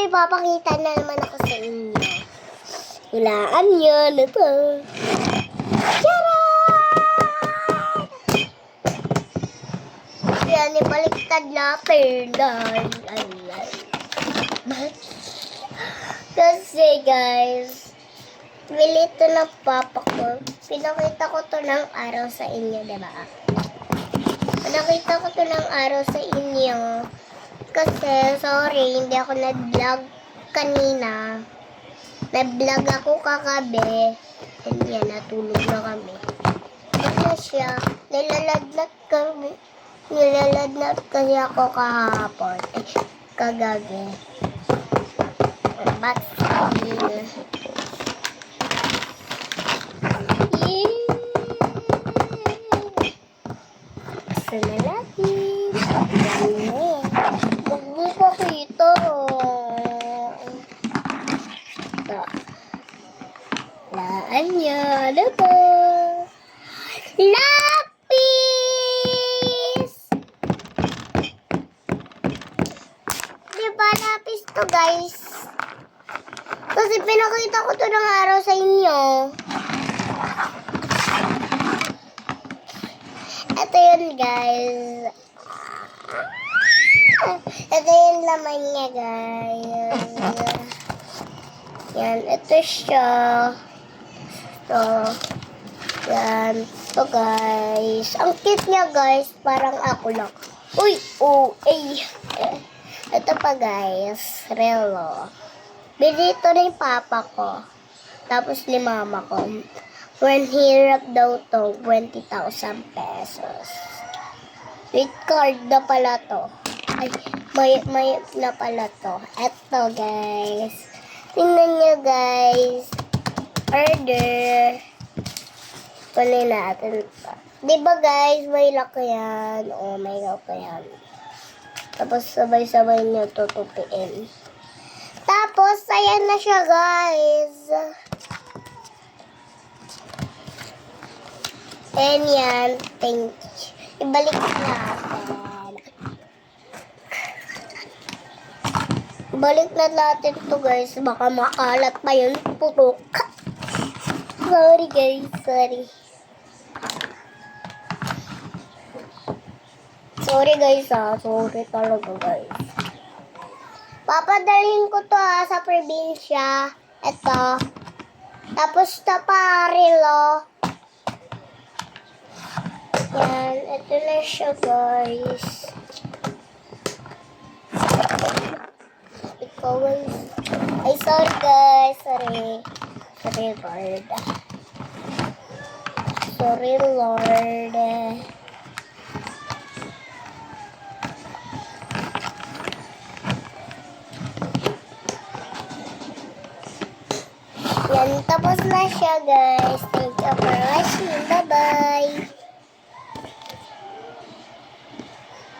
may papakita na naman ako sa inyo. Hulaan nyo na to. Charot! Yan, ibaliktad natin. Kasi guys, bili ito ng papa ko. Pinakita ko to ng araw sa inyo, diba? Pinakita ko to ng araw sa inyo. Kasi, sorry, hindi ako nag-vlog kanina. Nag-vlog ako kagabi. And yan, natulog na kami. Ano siya? Nilaladlat kasi ako kahapon. Kagabi. Ba't sabi na? Gusto na natin. Magbuka ito. Laan niya na po. Lapis! Diba lapis to, guys? Kasi pinakita ko to ng araw sa inyo. Ito yun, guys. Ito yung laman niya, guys. Yan, ito siya. Ito. Yan. Ito, guys. Ang cute niya, guys. Parang ako lang. Uy! Oh! Ay! Ito pa, guys. Relo. Bili ito na yung papa ko. Tapos ni mama ko. When hirap daw to, 20,000 pesos. With card na pala to. Ay, may na pala to. Eto, guys. Tingnan nyo, guys. Order. Kunin natin ito. Diba, guys, may lock yan. Oh, may lock yan. Tapos, sabay-sabay nyo tutupiin. Tapos, ayan na siya, guys. And yan, thank you. Ibalik natin. Ibalik na natin to, guys. Baka makalat pa yung putok. Sorry, guys. Sorry. Sorry, guys, ha. Sorry talaga, guys. Papadalhin ko to, ha, sa probinsya. Ito. Tapos, taparilo. Yan, ito na siya, guys. Ikaw, guys. Ay, sorry, guys. Sorry. Sorry, Lord. Sorry, Lord. Yan, tapos na siya, guys. Thank you for watching. Bye-bye.